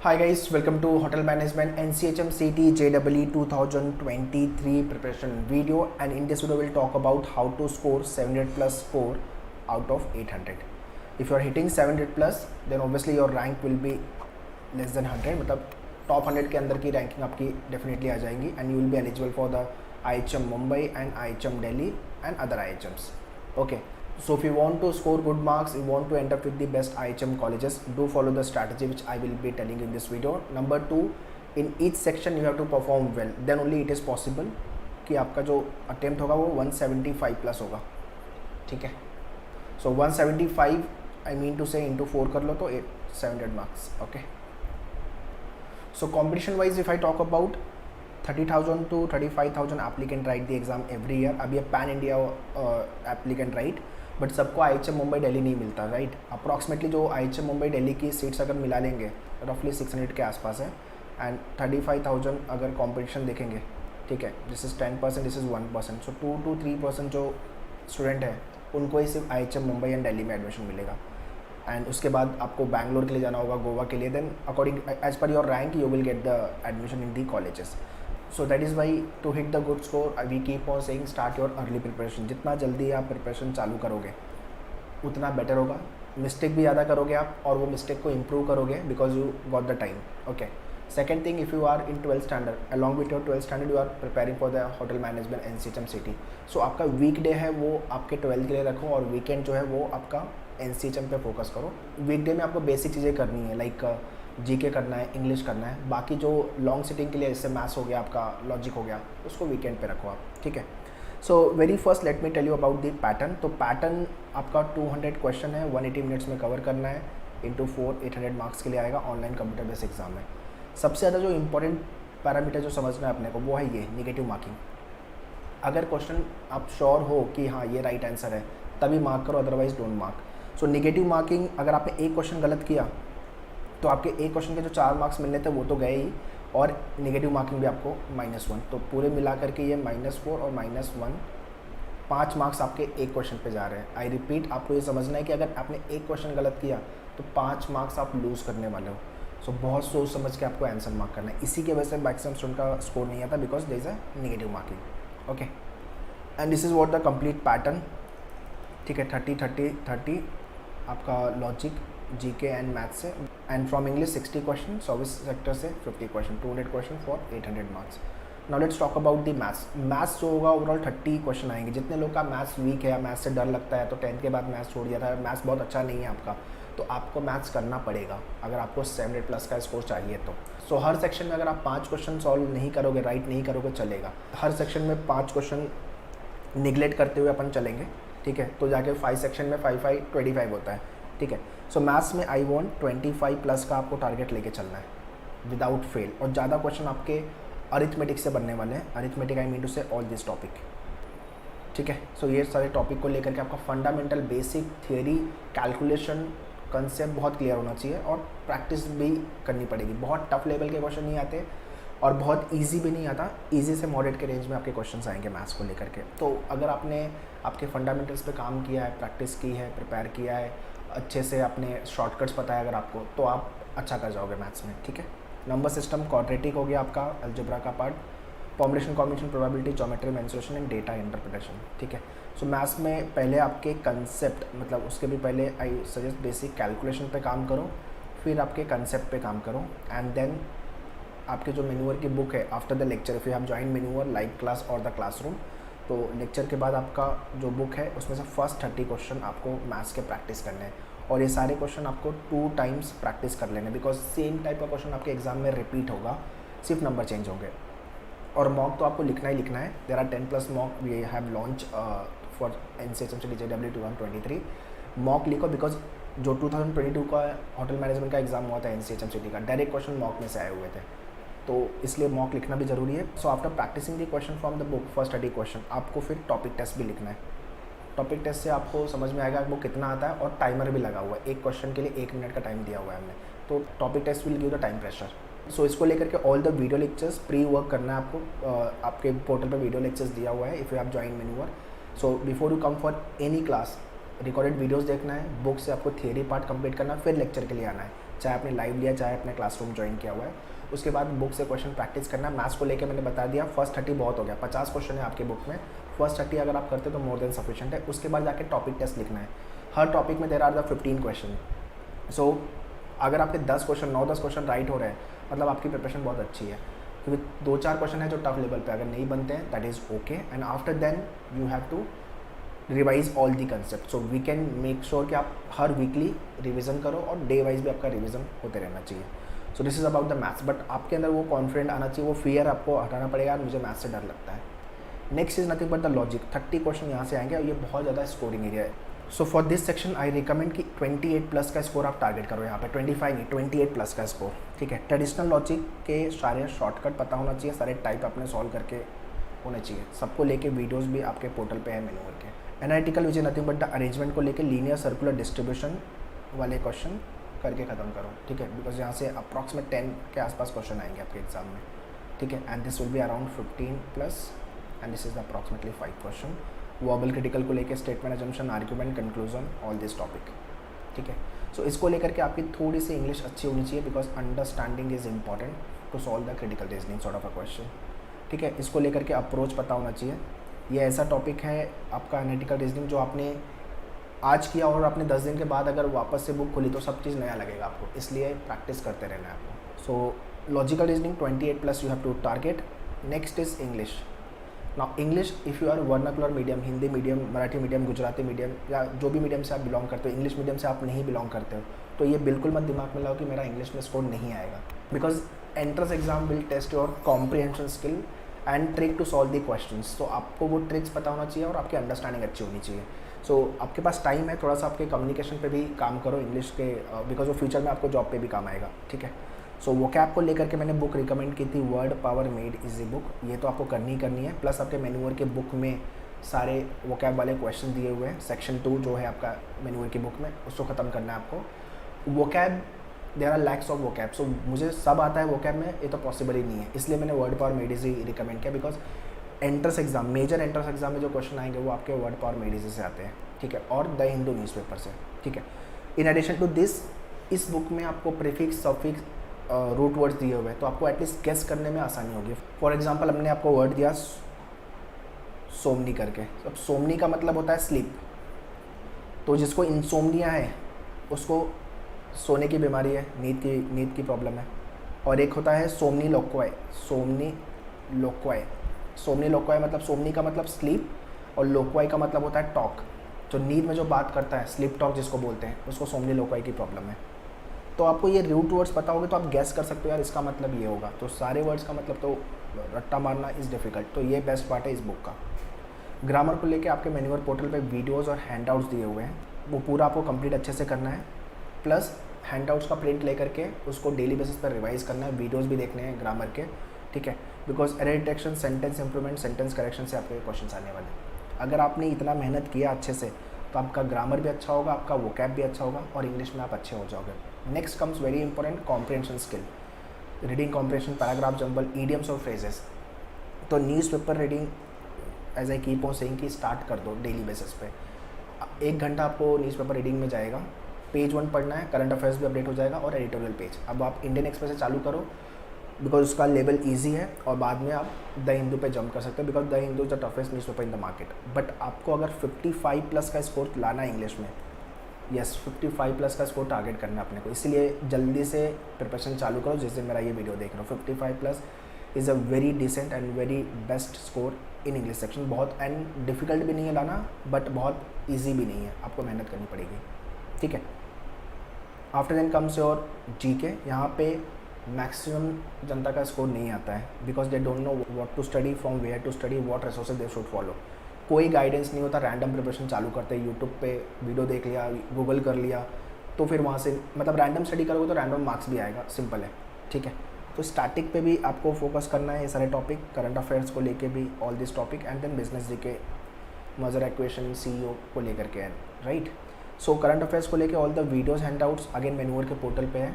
Hi guys, welcome to Hotel Management NCHM CT JEE 2023 preparation video, and in this video we'll talk about how to score 700 plus score out of 800. If you are hitting 700 plus, then obviously your rank will be less than 100, मतलब top 100 के अंदर की ranking आपकी definitely आ जाएंगी and you will be eligible for the IHM Mumbai and IHM Delhi and other IHMs. Okay. So if you want to score good marks, you want to end up with the best IHM colleges, do follow the strategy which I will be telling you in this video. Number 2, in each section you have to perform well, then only it is possible कि आपका जो attempt होगा वो 175 plus होगा, ठीक है. So 175 I mean to say into 4 कर लो तो 700 marks. Okay. So competition wise if I talk about 30,000 to 35,000 applicant write the exam every year. अभी pan India applicant write, but सबको IHM मुंबई दिल्ली नहीं मिलता, राइट. अप्रॉक्सीमेटली जो IHM मुंबई दिल्ली की seats अगर मिला लेंगे रफली 600 के आसपास है, एंड 35,000 अगर कंपटीशन देखेंगे, ठीक है, this is 10%, this is 1%, so 2 to 3% जो स्टूडेंट है उनको ही सिर्फ IHM मुंबई एंड दिल्ली में एडमिशन मिलेगा. एंड उसके बाद आपको बैंगलोर के लिए जाना होगा, गोवा के लिए, then according as per your rank you will get the admission in the colleges. So that is why to hit the good score we keep on saying start your early preparation. जितना जल्दी आप preparation चालू करोगे उतना better होगा. Mistake भी ज़्यादा करोगे आप और वो मिस्टेक को इम्प्रूव करोगे because you got the time. Okay. Second thing, if you are in 12th standard, along with your 12th standard you are preparing for the hotel management NCHM CT. So आपका week day है वो आपके 12th के लिए रखो और weekend जो है वो आपका NCHM पे फोकस करो. वीक डे में आपको बेसिक चीज़ें करनी है, लाइक जीके करना है, इंग्लिश करना है. बाकी जो लॉन्ग सिटिंग के लिए जैसे मैथ्स हो गया, आपका लॉजिक हो गया, उसको वीकेंड पे रखो आप, ठीक है. So very first let me tell you about the pattern. तो पैटर्न आपका 200 क्वेश्चन है, 180 मिनट्स में कवर करना है, इंटू 4 800 मार्क्स के लिए आएगा. ऑनलाइन कंप्यूटर बेस्ड एग्जाम है. सबसे ज़्यादा जो इंपॉर्टेंट पैरामीटर जो समझना है अपने को वो है ये निगेटिव मार्किंग. अगर क्वेश्चन आप श्योर हो कि हाँ ये राइट आंसर है तभी मार्क करो, otherwise don't mark. So negative marking, अगर आपने एक क्वेश्चन गलत किया तो आपके एक क्वेश्चन के जो 4 मार्क्स मिलने थे वो तो गए ही, और नेगेटिव मार्किंग भी आपको -1. तो पूरे मिला करके ये -4 और -1, 5 मार्क्स आपके एक क्वेश्चन पे जा रहे हैं. आई रिपीट, आपको ये समझना है कि अगर आपने एक क्वेश्चन गलत किया तो 5 मार्क्स आप लूज़ करने वाले हो. सो बहुत सोच समझ के आपको आंसर मार्क करना है. इसी की वजह से मैक्सिमम स्टूडेंट का स्कोर नहीं आता, because there is a negative marking. Okay. And this is what the complete pattern, ठीक है. 30-30-30 आपका लॉजिक, जीके एंड मैथ्स से, and from English 60 question, service sector से 50 question, 200 question for 800 marks. Now let's talk about the maths. Maths जो होगा overall 30 question आएंगे. जितने लोग का मैथ्स वीक है या मैथ्स से डर लगता है तो 10th के बाद मैथ्स छोड़ दिया था, मैथ्स बहुत अच्छा नहीं है आपका, तो आपको मैथ्स करना पड़ेगा अगर आपको 700 प्लस का स्कोर चाहिए तो. सो हर सेक्शन में अगर आप 5 क्वेश्चन सॉल्व नहीं करोगे, राइट नहीं करोगे, चलेगा. हर सेक्शन में 5 क्वेश्चन निगलेक्ट करते हुए अपन चलेंगे, ठीक है. तो जाके 5 सेक्शन में 5 25 होता है, ठीक है. सो मैथ्स में आई वॉन्ट 25 प्लस का आपको टारगेट लेके चलना है विदाउट फेल. और ज़्यादा क्वेश्चन आपके अरिथमेटिक से बनने वाले हैं. अरिथमेटिक आई मीन टू से ऑल दिस टॉपिक, ठीक है. सो ये सारे टॉपिक को लेकर के आपका fundamental basic theory calculation concept बहुत क्लियर होना चाहिए और प्रैक्टिस भी करनी पड़ेगी. बहुत टफ लेवल के क्वेश्चन नहीं आते और बहुत इजी भी नहीं आता. इजी से मॉडरेट के रेंज में आपके क्वेश्चंस आएंगे मैथ्स को लेकर के. तो अगर आपने आपके फंडामेंटल्स पे काम किया है, प्रैक्टिस की है, प्रिपेयर किया है, अच्छे से आपने शॉर्टकट्स पता है अगर आपको, तो आप अच्छा कर जाओगे मैथ्स में, ठीक है. नंबर सिस्टम क्वाड्रेटिक हो गया आपका, अलजेब्रा का part, formulation, combination, probability, geometry, mensuration and data interpretation, ठीक है. सो मैथ्स में पहले आपके कंसेप्ट, मतलब उसके भी पहले आई सजेस्ट बेसिक कैलकुलेशन पे काम करो, फिर आपके कंसेप्ट पे काम करो, एंड देन आपके जो मेन्यूअर की बुक है after the lecture, if you have join मेन्यूअर लाइव क्लास और द क्लासरूम, तो लेक्चर के बाद आपका जो बुक है उसमें से फर्स्ट 30 क्वेश्चन आपको मैथ्स के प्रैक्टिस करने हैं. और ये सारे क्वेश्चन आपको 2 टाइम्स प्रैक्टिस कर लेने, बिकॉज सेम टाइप का क्वेश्चन आपके एग्जाम में रिपीट होगा, सिर्फ नंबर चेंज होंगे. और मॉक तो आपको लिखना ही लिखना है. There are 10 plus mock we have launch for NCHM CT JEE 2023. Mock लिखो, बिकॉज जो 2022 का होटल मैनेजमेंट का एग्जाम हुआ था NCHM CT का, डायरेक्ट क्वेश्चन मॉक में से आए हुए थे, तो इसलिए मॉक लिखना भी ज़रूरी है. So after practicing the question from the book, first 30 question, आपको फिर टॉपिक टेस्ट भी लिखना है. टॉपिक टेस्ट से आपको समझ में आएगा वो कितना आता है, और टाइमर भी लगा हुआ है. एक क्वेश्चन के लिए 1 मिनट का टाइम दिया हुआ है हमने, तो topic test will give the time pressure. So इसको लेकर के all the video lectures pre work करना है आपको. आपके पोर्टल पर वीडियो लेक्चर्स दिया हुआ है इफ़ यू हैव जॉइन मेन्यूअर. So before you come for any class, recorded videos देखना है, बुक से आपको थियरी पार्ट कंप्लीट करना है, फिर लेक्चर के लिए आना है. चाहे आपने लाइव लिया चाहे अपने क्लासरूम ज्वाइन किया हुआ है। उसके बाद बुक से क्वेश्चन प्रैक्टिस करना है। मैथ्स को लेके मैंने बता दिया, फर्स्ट 30 बहुत हो गया, 50 क्वेश्चन है आपके बुक में, फर्स्ट 30 अगर आप करते तो मोर देन सफिशिएंट है। उसके बाद जाके टॉपिक टेस्ट लिखना है। हर टॉपिक में देयर आर द 15 क्वेश्चन। सो अगर आपके 10 क्वेश्चन 9-10 क्वेश्चन राइट हो रहे हैं मतलब आपकी प्रिपरेशन बहुत अच्छी है, क्योंकि 2-4 क्वेश्चन है जो टफ लेवल पे अगर नहीं बनते हैं that is okay, and after then you have to revise all the concept. So we can make sure कि आप हर वीकली रिविज़न करो और डे वाइज भी आपका रिविज़न होते रहना चाहिए। So this is about the maths, but आपके अंदर वो कॉन्फिडेंट आना चाहिए, वो फियर आपको हटाना पड़ेगा, मुझे मैथ्स से डर लगता है। Next is nothing but the logic. 30 question यहाँ से आएंगे और ये बहुत ज़्यादा स्कोरिंग एरिया है। So for this section I recommend कि 28 प्लस का स्कोर आप टारगेट करो यहाँ पे, 25 नहीं 28 प्लस का स्कोर, ठीक है। ट्रेडिशनल लॉजिक के सारे शॉर्टकट पता होना चाहिए, सारे टाइप आपने सॉल्व करके होने चाहिए। सबको लेके वीडियोस भी आपके पोर्टल पे है मैनुअल के। Analytical which is nothing but the arrangement को लेके लीनियर सर्कुलर डिस्ट्रीब्यूशन वाले क्वेश्चन करके ख़त्म करो, ठीक है, बिकॉज यहाँ से अप्रॉक्सीमेट 10 के आसपास क्वेश्चन आएंगे आपके एग्जाम में, ठीक है। And this will be around 15 plus and this is the approximately 5 question. Verbal critical को लेके statement assumption argument conclusion all this topic, ठीक है। सो इसको लेकर के आपकी थोड़ी सी इंग्लिश अच्छी होनी चाहिए, because understanding is important to solve the critical reasoning sort of a question, ठीक है। इसको लेकर के अप्रोच पता होना चाहिए। ये ऐसा टॉपिक है आपका एनालिटिकल रीजनिंग जो आपने आज किया और आपने 10 दिन के बाद अगर वापस से बुक खोली तो सब चीज़ नया लगेगा आपको, इसलिए प्रैक्टिस करते रहना है आपको। So logical reasoning 28 plus you have to target. Next is English. Now English if you are vernacular medium, Hindi medium, Marathi medium, Gujarati medium या जो भी मीडियम से आप बिलोंग करते हो, इंग्लिश मीडियम से आप नहीं बिलोंग करते हो, तो ये बिल्कुल मत दिमाग में लाओ कि मेरा इंग्लिश में स्कोर नहीं आएगा, because entrance exam will test your comprehension skill and trick to solve the questions. तो आपको वो ट्रिक्स पता होना चाहिए और आपकी अंडरस्टैंडिंग अच्छी होनी चाहिए। सो आपके पास टाइम है, थोड़ा सा आपके कम्युनिकेशन पे भी काम करो इंग्लिश के, बिकॉज वो फ्यूचर में आपको जॉब पे भी काम आएगा, ठीक है। सो वोकैब को लेकर के मैंने बुक रिकमेंड की थी, word power made easy book, ये तो आपको करनी ही करनी है। प्लस आपके मैन्यूअर के बुक में सारे वोकैब वाले क्वेश्चन दिए हुए हैं। सेक्शन 2 जो है आपका मैन्यूअर की बुक में, उसको ख़त्म करना है आपको। Vocab there are lacks of vocab, so मुझे सब आता है वोकैब में, ये तो पॉसिबल ही नहीं है, इसलिए मैंने word power made easy recommend किया, because entrance exam, major entrance exam में जो क्वेश्चन आएंगे वो आपके वर्ड पावर मेड इजी से आते हैं, ठीक है, और द हिंदू न्यूज़पेपर से, ठीक है। इन एडिशन टू दिस, इस बुक में आपको प्रीफिक्स, सफिक्स, रूट वर्ड्स दिए हुए हैं, तो आपको एटलीस्ट गेस करने में आसानी होगी। फॉर एग्जांपल हमने आपको वर्ड दिया सोमनी करके, अब सोमनी का मतलब होता है स्लीप, तो जिसको इंसोमनिया है उसको सोने की बीमारी है, नींद की प्रॉब्लम है। और एक होता है सोमनी लोक्वाय, सोमनी लोक्वाय मतलब सोमनी का मतलब स्लीप और लोक्वाय का मतलब होता है टॉक, जो नींद में जो बात करता है, स्लीप टॉक जिसको बोलते हैं, उसको सोमनी लोक्वाय की प्रॉब्लम है। तो आपको ये रूट वर्ड्स पता होगे तो आप गैस कर सकते हो यार इसका मतलब ये होगा, तो सारे वर्ड्स का मतलब तो रट्टा मारना इज़ डिफ़िकल्ट, तो ये बेस्ट पार्ट है इस बुक का। ग्रामर को लेके आपके मैन्यूअर पोर्टल पे वीडियोस और हैंडआउट्स दिए हुए हैं, वो पूरा आपको कंप्लीट अच्छे से करना है। प्लस हैंडआउट्स का प्रिंट लेकर के उसको डेली बेसिस पर रिवाइज करना है, वीडियोस भी देखने हैं ग्रामर के, ठीक है, because error detection, sentence improvement, sentence correction से आपके क्वेश्चन आने वाले हैं। अगर आपने इतना मेहनत किया अच्छे से तो आपका ग्रामर भी अच्छा होगा, आपका वोकैब भी अच्छा होगा और इंग्लिश में आप अच्छे हो जाओगे। Next comes very important comprehension skill, reading comprehension, paragraph jumble, idioms और फ्रेजेस। तो newspaper reading as I keep on saying कि स्टार्ट कर दो डेली बेसिस पे। 1 घंटा आपको न्यूज़पेपर रीडिंग में जाएगा, पेज 1 पढ़ना है, करंट अफेयर्स भी अपडेट हो जाएगा और एडिटोरियल पेज। अब आप इंडियन एक्सप्रेस से चालू करो बिकॉज उसका लेवल ईजी है, और बाद में आप द हिंदू पे जंप कर सकते हो because the Hindu is the toughest newspaper in the market. But आपको अगर 55 प्लस का स्कोर लाना है इंग्लिश में, यस 55 प्लस का स्कोर टारगेट करना है अपने को, इसलिए जल्दी से प्रिपरेशन चालू करो जिस दिन मेरा ये वीडियो देख रहे हो। 55 plus is a very decent and very best score in English section. बहुत एंड डिफ़िकल्ट भी नहीं है लाना, बट बहुत ईजी भी नहीं है, आपको मेहनत करनी पड़ेगी, ठीक है। After then comes your GK. यहाँ पे मैक्सिमम जनता का स्कोर नहीं आता है because they don't know what to study, from where to study, what resources they should follow. कोई गाइडेंस नहीं होता, रैंडम प्रिपरेशन चालू करते हैं, यूट्यूब पे वीडियो देख लिया, गूगल कर लिया, तो फिर वहाँ से मतलब रैंडम स्टडी करोगे तो रैंडम मार्क्स भी आएगा, सिंपल है, ठीक है। तो स्टैटिक पे भी आपको फोकस करना है, ये सारे टॉपिक, करंट अफेयर्स को लेके भी all this topic, and then business GK, merger acquisition, CEO को लेकर के, राइट। सो करंट अफेयर्स को लेके all the videos handouts again manure के पोर्टल पे है,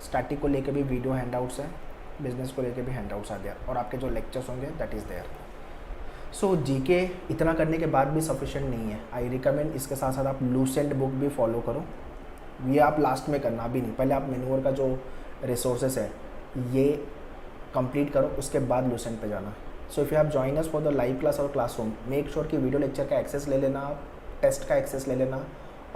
स्टैटिक को लेके भी वीडियो हैंडआउट्स है, बिजनेस को लेके भी हैंडआउट्स आ गया, और आपके जो लेक्चर्स होंगे that is there. So GK इतना करने के बाद भी सफिशिएंट नहीं है, आई रिकमेंड इसके साथ साथ आप लूसेंट बुक भी फॉलो करो, ये आप लास्ट में करना, अभी नहीं, पहले आप मेन्यूअर का जो रिसोर्सेस है ये कंप्लीट करो, उसके बाद लूसेंट पे जाना। So if you have join us for the live class और क्लासरूम, मेक श्योर कि वीडियो लेक्चर का एक्सेस ले लेना, टेस्ट का एक्सेस ले लेना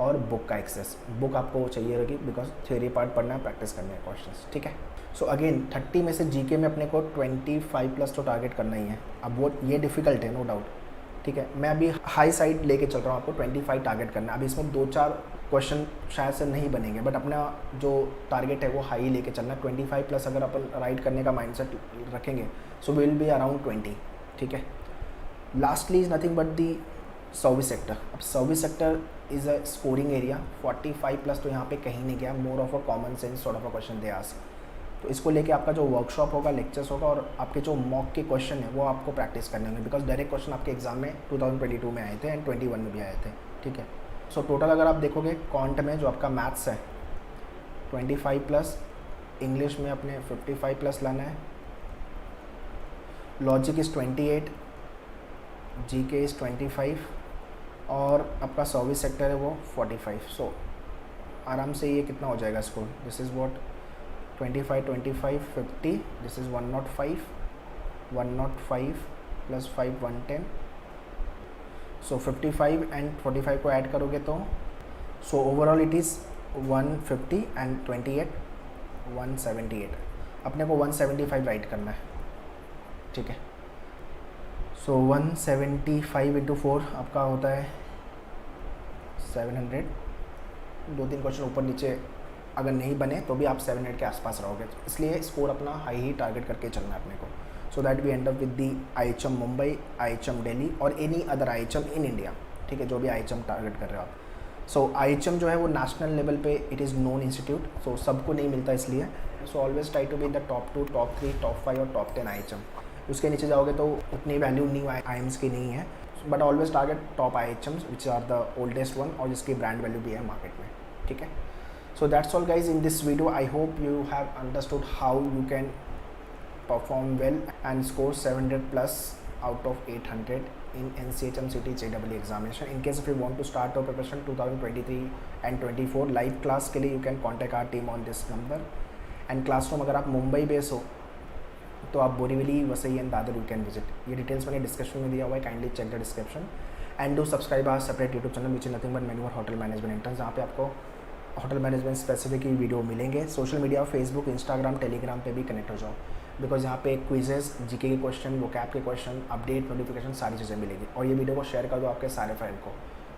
और बुक का एक्सेस। बुक आपको चाहिए रहेगी बिकॉज थ्योरी पार्ट पढ़ना है, प्रैक्टिस करने हैं क्वेश्चंस, ठीक है। सो अगेन 30 में से जीके में अपने को 25 प्लस तो टारगेट करना ही है। अब वो ये डिफिकल्ट है, नो डाउट, ठीक है। मैं अभी हाई साइड लेके चल रहा हूँ, आपको 25 टारगेट करना है। अभी इसमें 2-4 क्वेश्चन शायद से नहीं बनेंगे, बट अपना जो टारगेट है वो हाई लेके चलना है। 25 प्लस अगर अपन राइट करने का माइंडसेट रखेंगे सो विल बी अराउंड 20, ठीक है। Lastly is nothing but the service sector. अब service sector is a scoring area, 45 plus तो यहाँ पे कहीं नहीं गया, more of a common sense sort of a question they ask. तो इसको लेके आपका जो वर्कशॉप होगा, लेक्चर्स होगा और आपके जो मॉक के क्वेश्चन है वो आपको प्रैक्टिस करने होंगे, बिकॉज डायरेक्ट क्वेश्चन आपके एग्जाम में 2022 में आए थे एंड 21 में भी आए थे, ठीक है। सो टोटल अगर आप देखोगे क्वांट में जो आपका मैथ्स है 25 प्लस, इंग्लिश में अपने 55 प्लस लाना है, लॉजिक इज़ 28, जीके इज़ 25 और आपका सर्विस सेक्टर है वो 45। सो आराम से ये कितना हो जाएगा score, this is what 25, 25, 50, this is 105, 105 plus 5 110। So 55 and 45 को ऐड करोगे तो so overall it is 150 and 28 178। अपने को 175 राइट करना है, ठीक है। सो 175 इंटू 4 आपका होता है 700। 2-3 क्वेश्चन ऊपर नीचे अगर नहीं बने तो भी आप 700 के आसपास रहोगे, इसलिए स्कोर अपना हाई ही टारगेट करके चलना है अपने को, so that we end up with the IHM Mumbai, IHM Delhi और any other IHM in India, ठीक है, जो भी IHM टारगेट कर रहे हो आप। सो IHM जो है वो नेशनल लेवल पे it is known institute, so सबको नहीं मिलता इसलिए। So always try to be in the top 2, top 3, top 5 और टॉप 10 IHM। उसके नीचे जाओगे तो उतनी वैल्यू न्यू IIMs की नहीं है, but always target top IHMs which are the oldest one और जिसकी ब्रांड वैल्यू भी है मार्केट में, ठीक है। So that's all guys in this video. I hope you have understood how you can perform well and score 700 plus out of 800 in NCHM CT JEE examination. In case if you want to start your preparation 2023 and 24 live class के लिए you can contact our team on this number. And classroom अगर आप Mumbai base हो तो आप Borivali, Vasai and Dadar you can visit. ये details मैंने description में दिया हुआ है, kindly check the description and do subscribe our separate YouTube channel which is nothing but मेन्यूअर होटल मैनेजमेंट एंट्रेंस, जहाँ पे आपको होटल मैनेजमेंट स्पेसिफिक ही वीडियो मिलेंगे। Social media, Facebook, Instagram, Telegram पे भी कनेक्ट हो जाओ, बिकॉज यहाँ पे क्विजेस, जीके के क्वेश्चन, वोकैब के क्वेश्चन, अपडेट, नोटिफिकेशन, सारी चीज़ें मिलेंगी। और ये वीडियो को शेयर कर दो आपके सारे फ्रेंड को,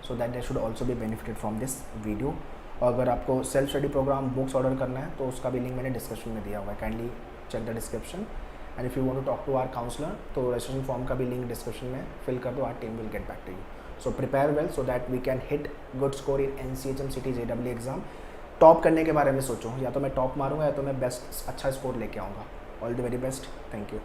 so that they should also be benefited from this video. और अगर आपको self study program books order करना है तो उसका भी लिंक मैंने डिस्क्रिप्शन में दिया हुआ है, kindly check the description. And if you want to talk to our counsellor तो रजिस्ट्रेशन फॉर्म का भी लिंक डिस्क्रिप्शन में फिल कर दो, our team will get back to you. So prepare well so that we can hit good score in NCHM CT JEE exam. Top करने के बारे में सोचो, या तो मैं टॉप मारूंगा या तो मैं बेस्ट अच्छा स्कोर लेके आऊँगा। All the very best, thank you.